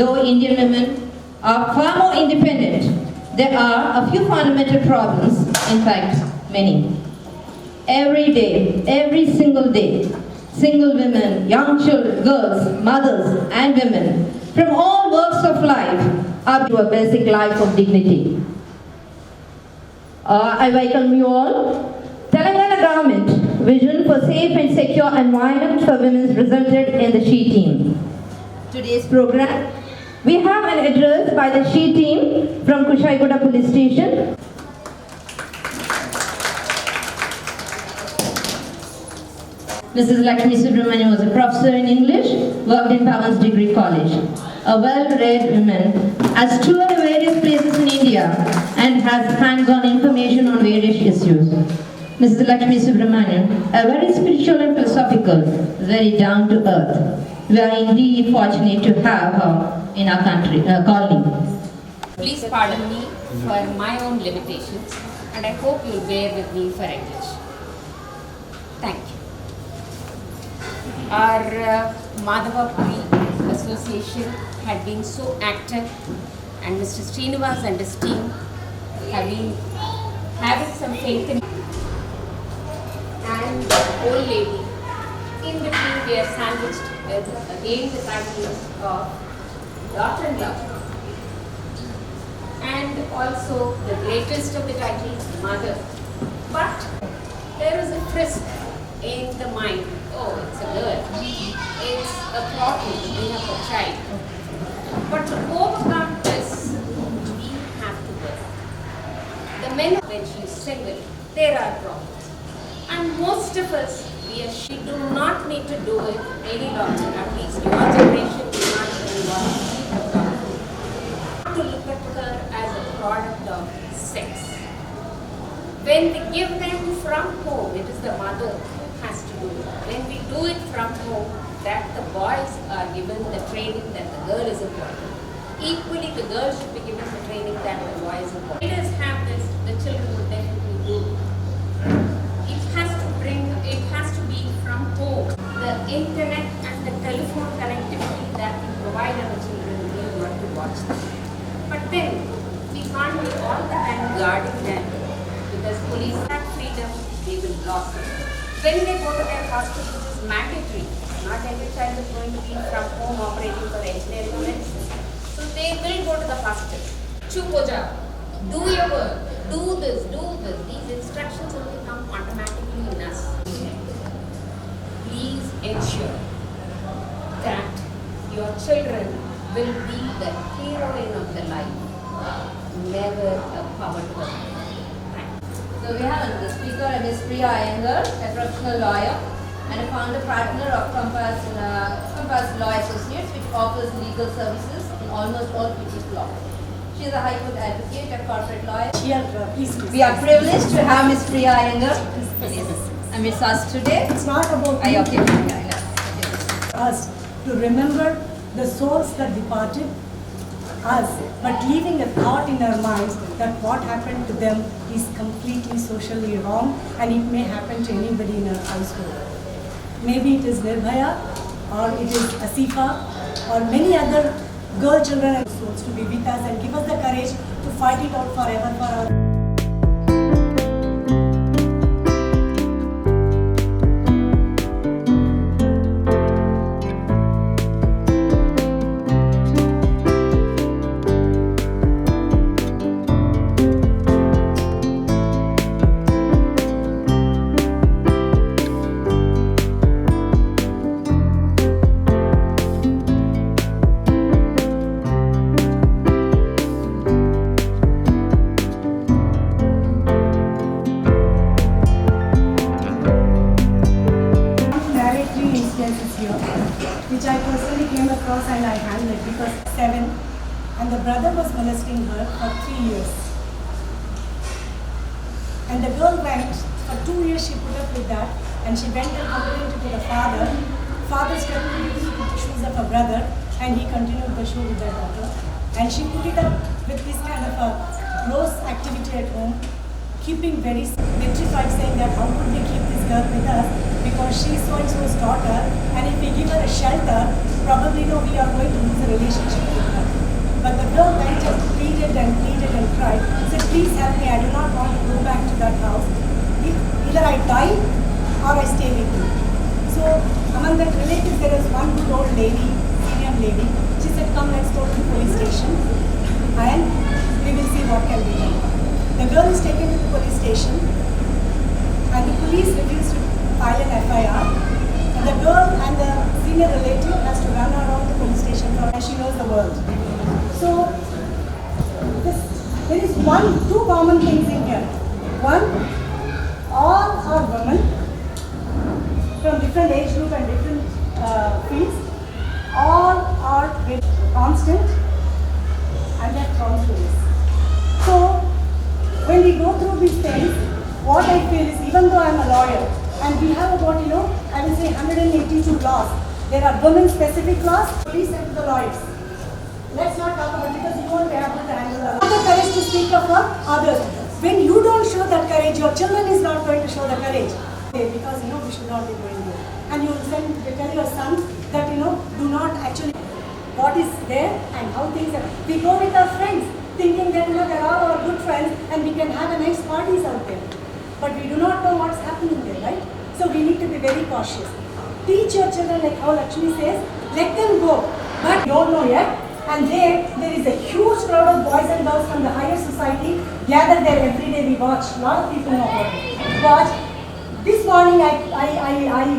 though Indian women are far more independent, there are a few fundamental problems, in fact, many. Every day, every single day, single women, young children, girls, mothers, and women from all walks of life are to a basic life of dignity. I welcome you all. Telangana government vision for safe and secure environment for women resulted in the SHE team. Today's program, we have an address by the SHE team from Kushaiguda Police Station. Mrs. Lakshmi Subramanian was a professor in English, worked in Pawan's Degree College. A well-read woman, has toured various places in India and has hands-on information on various issues. Mrs. Lakshmi Subramanian, a very spiritual and philosophical, very down-to-earth. We are indeed fortunate to have her in our country, colony. Please pardon me for my own limitations, and I hope you'll bear with me for English. Thank you. Our Madhavapuri Association had been so active, and Mr. Srinivas and his team have been having some faith in. And the old lady, in between they are sandwiched with again the titles of daughter-in-law, and also the greatest of the titles, mother. But there is a frisk in the mind. Oh, it's a girl. It's a problem in a child. But to overcome this, we have to work. The men, when she is single, there are problems. And most of us, we do not need to do it any longer. At least your generation will not even want to look at her as a product of sex. When we give them from home, it is the mother who has to do it. When we do it from home, that the boys are given the training that the girl is important. Equally, the girl should be given the training that the boy is important. Leaders have this, the children will definitely do it. It has to be from home. The internet and the telephone connectivity that we provide our children, we want to watch them. But then, we can't be all the time guarding them, because police have freedom, they will block it. When they go to their hospital, it is mandatory. Not every child is going to be from home operating for engineering or medicine. So they will go to the hospital. Chupoja, do your work, do this, do this. These instructions will come automatically in us. Please ensure that your children will be the heroine of the life, never a power to them. So we have the speaker, Ms. Priya Iyengar, a professional lawyer and a founder partner of Compass Law Associates, which offers legal services in almost all fields of law. She is a High Court advocate, a corporate lawyer. We are privileged to have Ms. Priya Iyengar and with us today. It's not about us to remember the souls that departed us, but leaving a thought in our minds that what happened to them is completely socially wrong, and it may happen to anybody in our household. Maybe it is Nirbhaya, or it is Asifa, or many other girl children and souls to be with us and give us the courage to fight it out forever for our. Which I personally came across and I handled because 7 and the brother was molesting her for 3 years. And the girl went, for 2 years she put up with that, and she went and complained to the father. Father stepped into the shoes of her brother and he continued the show with their daughter. And she put it up with this kind of a gross activity at home, keeping very petrified, saying that how could we keep this girl with us because she is so-and-so's daughter, and if we give her a shelter, probably we are going to lose a relationship with her. But the girl then just pleaded and pleaded and cried. Said, please help me, I do not want to go back to that house. Either I die or I stay with you. So among the relatives there was one good old lady, senior lady. She said, come, let's go to the police station and we will see what can be done. The girl is taken to the police station and the police refused to file an FIR. And the girl and the senior relative has to run around the police station and she knows the world. So there is two common things in here. One, all are women from different age group and different fields. All are very constant and they are prone to this. So when we go through these things, what I feel is, even though I am a lawyer and we have about, I will say 182 laws. There are women-specific laws. Please send to the lawyers. Let's not talk about it because you won't be able to handle that. Have the courage to speak up for others. When you don't show that courage, your children is not going to show the courage. Because we should not be going there. And you will tell your sons that do not actually what is there and how things are. We go with our friends thinking that they're all our good friends and we can have a nice parties out there. But we do not know what's happening there, right? So we need to be very cautious. Teach your children, like how Lakshmi says, let them go. But you don't know yet. And there is a huge crowd of boys and girls from the higher society gathered there every day. We watch. A lot of people know about it. Watch. This morning I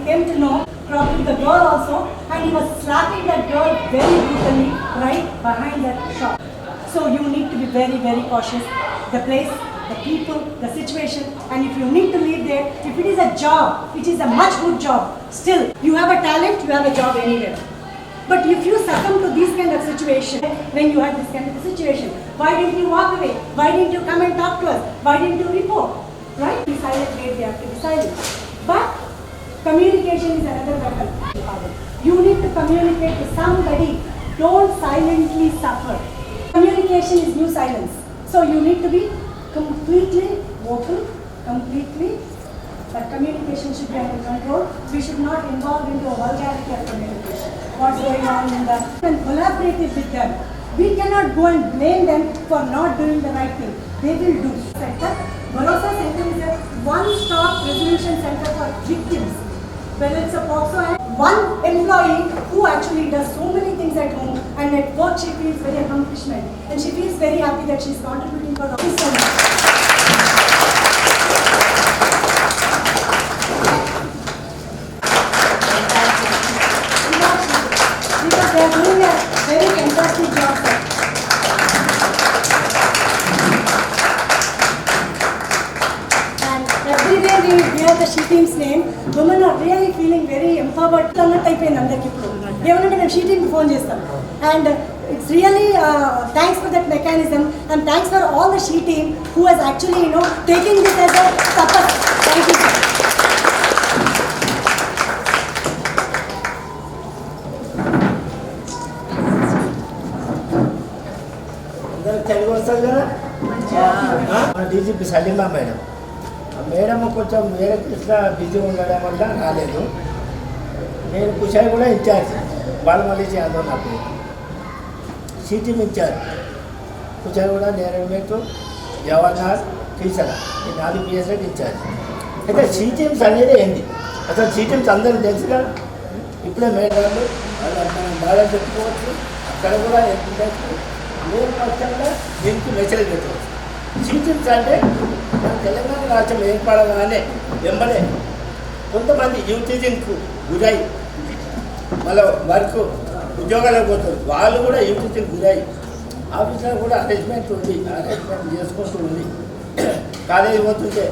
came to know probably the girl also, and he was slapping that girl very brutally right behind that shop. So you need to be very, very cautious. The place, the people, the situation, and if you need to leave there, if it is a job, it is a much good job. Still, you have a talent, you have a job anywhere. But if you succumb to this kind of situation, when you have this kind of situation, why didn't you walk away? Why didn't you come and talk to us? Why didn't you report? Right? Be silent, where they have to be silent. But communication is another weapon. You need to communicate to somebody. Don't silently suffer. Communication is new silence. So you need to be completely vocal, completely. But communication should be under control. We should not involve into a vulgarity of communication. What's going on in the and collaborate with them. We cannot go and blame them for not doing the right thing. They will do. Bharosa Center is a one-stop resolution center for victims. Whether it's a POCSO and one employee who actually does so many things at home and at work she feels very accomplishment and she feels very happy that she's contributing for the system. Because they are doing a very fantastic job, sir. And everywhere we hear the she team's name, women are really feeling very empowered. Type in under she team phone and it's really thanks for that mechanism and thanks for all the she team who has actually taking this as a tapas. Thank you, sir. Telugu వస్తుంది కదా DGP Salima madam madam కొంచెం వేరే కేసులో busy ఉండడం వల్ల రాలేదు. నేను కుషాయి కూడా ఇన్ఛార్జ్ బాలమల్లి యాదవ్ నాకు సిటీమ్ ఇన్ఛార్జ్ కుషాయి కూడా నేరమేట్ జవహర్లాల్ టీచర్ ఈ 4 పిఎస్ఐకి ఇన్ఛార్జ్. అయితే సిటీమ్స్ అనేది ఏంది అసలు సిటీమ్స్ అందరికీ తెలుసు కదా. ఇప్పుడే మేడాలు మనం బాగా చెప్పుకోవచ్చు. అక్కడ కూడా ఎందుకు నేను పక్షంగా దీనికి మెసేజ్ పెట్టవచ్చు. సిటీమ్స్ అంటే మన తెలంగాణ రాష్ట్రం ఏర్పడగానే వెంబడే కొంతమంది యూటీజింగ్కు గురై మళ్ళీ వర్క్ ఉద్యోగాలకు పోతారు. వాళ్ళు కూడా యూటీజింగ్ గురై ఆఫీసులో కూడా అరేంజ్మెంట్ ఉంది, అరేంజ్మెంట్ చేసుకుంటూ ఉంది. కాలేజీ పోతుంటే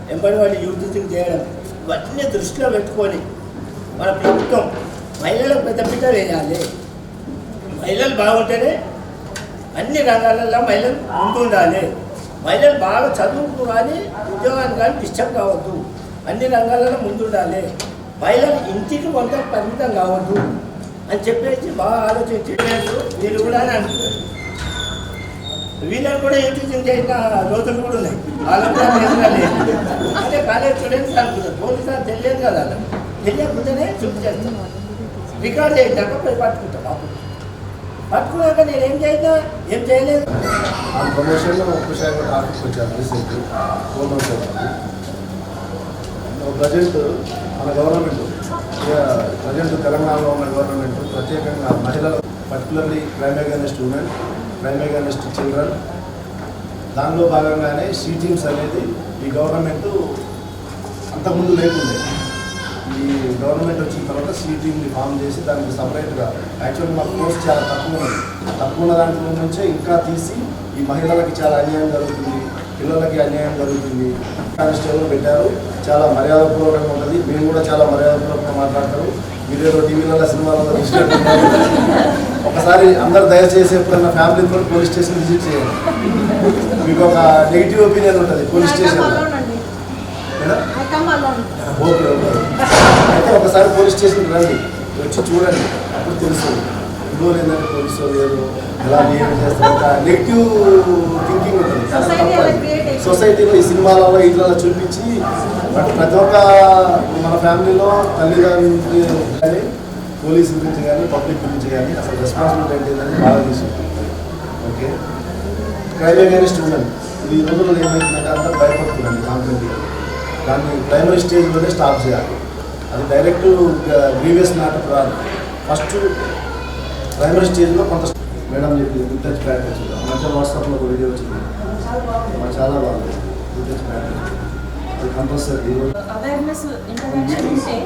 వెంబడి వాళ్ళు యూటీజింగ్ చేయడం ఇవన్నీ దృష్టిలో పెట్టుకొని మన ప్రభుత్వం మహిళలకు పెద్దపీట వేయాలి. మహిళలు బాగుంటేనే అన్ని రంగాలలో మహిళలు ముందుండాలి. మహిళలు బాగా చదువుకు కానీ ఉద్యోగానికి కానీ డిస్టర్బ్ కావద్దు. అన్ని రంగాలలో ముందుండాలి. మహిళలు ఇంటికి కొంత పరిమితం కావద్దు అని చెప్పేసి బాగా ఆలోచించి వీళ్ళు కూడా అని అనుకుంటారు. వీళ్ళని కూడా యూటీజింగ్ చేసిన రోజులు కూడా ఉన్నాయి. వాళ్ళకు కూడా లేదు అంటే కాలేజ్ స్టూడెంట్స్ అనుకుంటారు. పోలీసు అని తెలియదు కదా, తెలియకుండానే చూపించేస్తాం. రికార్డ్ చేయించాక పోయి పట్టుకుంటాం. పట్టుకున్నాక నేను ఏం చేయలేదు. ఆ ప్రమోషన్ కుషాయి ఆఫీస్కి వచ్చాను రీసెంట్ 4 months అవుతుంది. ప్రజెంట్ మన గవర్నమెంట్ ప్రజెంట్ తెలంగాణలో ఉన్న గవర్నమెంట్ ప్రత్యేకంగా మహిళలు particularly crime against women, crime against children, దానిలో భాగంగానే షీ టీమ్స్ అనేది ఈ గవర్నమెంట్ అంతకుముందు లేకుండే. ఈ గవర్నమెంట్ వచ్చిన తర్వాత షీ టీమ్ని ఫామ్ చేసి దానికి సపరేట్గా యాక్చువల్గా మాకు పోస్ట్ చాలా తక్కువ ఉన్నది. తక్కువ ఉన్న దాంట్లో నుంచే ఇంకా తీసి ఈ మహిళలకి చాలా అన్యాయం జరుగుతుంది, పిల్లలకి అన్యాయం జరుగుతుంది. కానిస్టేబుల్ పెట్టారు, చాలా మర్యాదపూర్వకంగా ఉంటుంది. మేము కూడా చాలా మర్యాదపూర్వకంగా మాట్లాడతారు. మీరేదో టీవీలలో సినిమాలలో చూసినట్టున్నారు. ఒకసారి అందరు దయచేసి ఎప్పుడన్నా ఫ్యామిలీతో పోలీస్ స్టేషన్ విజిట్ చేయండి. మీకు ఒక నెగిటివ్ ఒపీనియన్ ఉంటుంది పోలీస్ స్టేషన్. ఓకే ఓకే, అయితే ఒకసారి పోలీస్ స్టేషన్కి రండి, వచ్చి చూడండి, అప్పుడు తెలుస్తుంది. ఇందులో ఏంటంటే పోలీసు లేదు ఎలా బిహేవ్ చేస్తారు, ఒక నెగిటివ్ థింకింగ్ ఉంటుంది. సొసైటీలో ఈ సినిమాలలో ఇట్లా చూపించి బట్ ప్రతి ఒక్క మన ఫ్యామిలీలో తల్లిదండ్రులు కానీ పోలీసు గురించి కానీ పబ్లిక్ గురించి కానీ అసలు రెస్పాన్సిబిలిటీ ఏంటంటే బాగా తీసుకుంటుంది. ఓకే, క్రైమ్ అగైనెస్ట్ ఉమెన్ ఇది ఈ రోజుల్లో ఏమైందంటే అందరూ భయపడుతుందండి కాంప్లైంట్. దాన్ని ప్రైమరీ స్టేజ్లోనే స్టాప్ చేయాలి. అది డైరెక్ట్ గ్రీవియస్ మ్యాటర్ రాదు. ఫస్ట్ ప్రైమరీ స్టేజ్లో కొంత మేడం చెప్పి టచ్ ప్యాకేజ్ మంచిగా వాట్సాప్లో ఒక వీడియో వచ్చింది, చాలా బాగుంది. టచ్ ప్యాకేజ్ అది కంపల్సరీ. అవేర్నెస్ ఇంటర్వెన్షన్ ఉంటే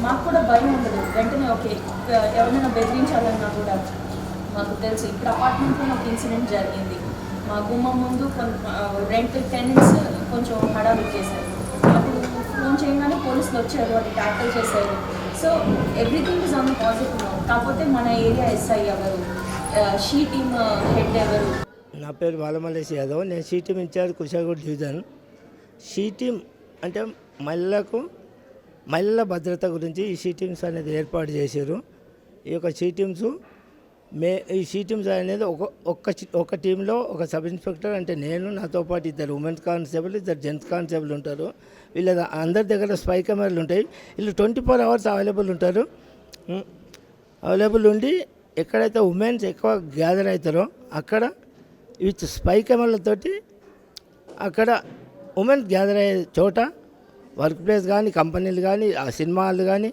మాకు కూడా భయం ఉండదు. వెంటనే ఓకే ఎవరైనా బెదిరించాలన్నా కూడా మాకు తెలుసు. ఇప్పుడు అపార్ట్మెంట్లో ఒక ఇన్సిడెంట్ జరిగింది. మా గుమ్మం ముందు రెంట్ టెనెంట్స్ కొంచెం హడావిడి చేశారు. అప్పుడు ఫోన్ చేయగానే పోలీసులు వచ్చారు, అది ట్యాకిల్ చేశారు. So everything is on the positive note. కాకపోతే మన ఏరియా ఎస్ఐ ఎవరు, షీ టీమ్ హెడ్ ఎవరు? నా పేరు బాలమల్లేష్ యాదవ్, నేను she team incharge Kushaiguda division. She team అంటే మహిళల భద్రత గురించి ఈ షీ టీమ్స్ అనేది ఏర్పాటు చేశారు. ఈ యొక్క షీ టీమ్స్ ఈ షీ టీమ్స్ అనేది ఒక టీంలో ఒక సబ్ ఇన్స్పెక్టర్ అంటే నేను, నాతో పాటు 2 ఉమెన్స్ కానిస్టేబుల్, 2 జెంట్స్ కానిస్టేబుల్ ఉంటారు. వీళ్ళ అందరి దగ్గర స్పై కెమెరాలు ఉంటాయి. వీళ్ళు 24 hours అవైలబుల్ ఉంటారు. అవైలబుల్ ఉండి ఎక్కడైతే ఉమెన్స్ ఎక్కువ గ్యాదర్ అవుతారో అక్కడ విత్ స్పై కెమెరాలతోటి అక్కడ ఉమెన్స్ గ్యాదర్ అయ్యే చోట వర్క్ ప్లేస్ కానీ, కంపెనీలు కానీ, సినిమా హాల్ కానీ,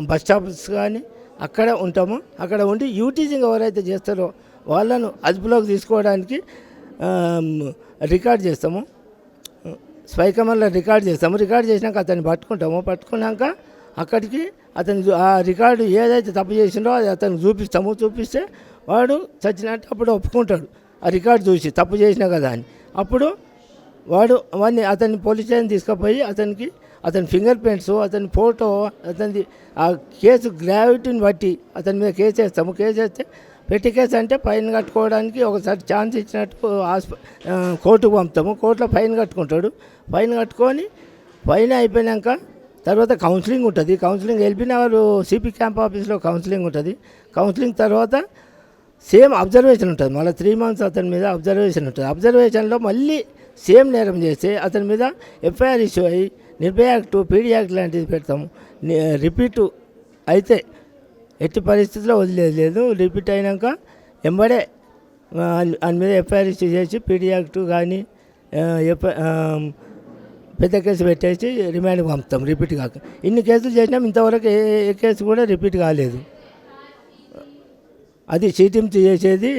బస్ స్టాప్స్ కానీ అక్కడ ఉంటాము. అక్కడ ఉండి యూటీజింగ్ ఎవరైతే చేస్తారో వాళ్ళను అదుపులోకి తీసుకోవడానికి రికార్డ్ చేస్తాము. స్పై కెమెరాలో రికార్డ్ చేస్తాము. రికార్డ్ చేసినాక అతన్ని పట్టుకున్నాక అక్కడికి అతను ఆ రికార్డు ఏదైతే తప్పు చేసిండో అది అతనికి చూపిస్తే వాడు చచ్చినట్టు అప్పుడు ఒప్పుకుంటాడు. ఆ రికార్డు చూసి తప్పు చేసినా కదా అని. అప్పుడు వాడిని అతన్ని పోలీస్ స్టేషన్ తీసుకుపోయి అతని ఫింగర్ ప్రింట్స్, అతని ఫోటో, అతనిది ఆ కేసు గ్రావిటీని బట్టి అతని మీద కేసు వేస్తాము. కేసు వేస్తే పెట్టి కేసు అంటే ఫైన్ కట్టుకోవడానికి ఒకసారి ఛాన్స్ ఇచ్చినట్టు కోర్టుకు పంపుతాము. కోర్టులో ఫైన్ కట్టుకుంటాడు. ఫైన్ కట్టుకొని ఫైన్ అయిపోయాక తర్వాత కౌన్సిలింగ్ ఉంటుంది. కౌన్సిలింగ్ ఎల్బీనగర్ సిపి క్యాంప్ ఆఫీస్లో కౌన్సిలింగ్ ఉంటుంది. కౌన్సిలింగ్ తర్వాత సేమ్ అబ్జర్వేషన్ ఉంటుంది. మళ్ళీ 3 months అతని మీద అబ్జర్వేషన్ ఉంటుంది. అబ్జర్వేషన్లో మళ్ళీ సేమ్ నేరం చేస్తే అతని మీద ఎఫ్ఐఆర్ ఇష్యూ అయ్యి నిర్భయ యాక్టు, పీడీ యాక్ట్ లాంటిది పెడతాము. రిపీటు అయితే ఎట్టి పరిస్థితుల్లో వదిలేదు లేదు. రిపీట్ అయినాక ఎంబడే ఆయన మీద ఎఫ్ఐఆర్ ఇష్యూ చేసి పీడీ యాక్టు కానీ పెద్ద కేసు పెట్టేసి రిమాండ్కి పంపుతాం. రిపీట్ కాక ఇన్ని కేసులు చేసినాం, ఇంతవరకు ఏ కేసు కూడా రిపీట్ కాలేదు. అది షీ టీమ్స్ చేసేది.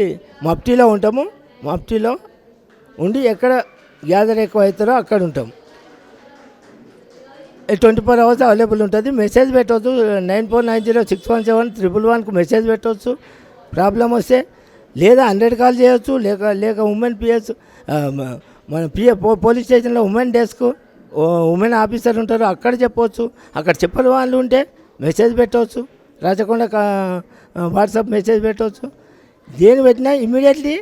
మఫ్టీలో ఉంటాము. మఫ్టీలో ఉండి ఎక్కడ గ్యాదర్ ఎక్కువ అవుతారో అక్కడ ఉంటాం. 24 hours అవైలబుల్ ఉంటుంది. మెసేజ్ పెట్టవచ్చు. 9490617111కు మెసేజ్ పెట్టవచ్చు ప్రాబ్లం వస్తే. లేదా 100 కాల్ చేయవచ్చు. లేక ఉమెన్ పిఎస్ మన పోలీస్ స్టేషన్లో ఉమెన్ డెస్క్, ఉమెన్ ఆఫీసర్ ఉంటారు, అక్కడ చెప్పవచ్చు. అక్కడ చెప్పని వాళ్ళు ఉంటే మెసేజ్ పెట్టవచ్చు. రాచకుండా వాట్సాప్ మెసేజ్ పెట్టవచ్చు. దేని పెట్టినా ఇమ్మీడియట్లీ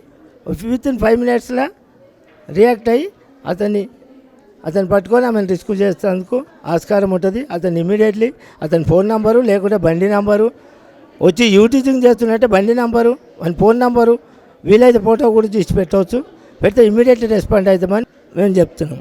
వితిన్ 5 minutes రియాక్ట్ అయ్యి అతన్ని పట్టుకొని ఆమెను రిస్క్ చేసేందుకు ఆస్కారం ఉంటుంది. అతను ఇమ్మీడియట్లీ అతని ఫోన్ నంబరు లేకుంటే బండి నంబరు వచ్చి యూటీజింగ్ చేస్తున్నట్టే బండి నంబరు, మన ఫోన్ నంబరు వీలైతే ఫోటో కూడా తీసి పెట్టవచ్చు. పెడితే ఇమ్మీడియట్లీ రెస్పాండ్ అవుతామని మేము చెప్తున్నాం.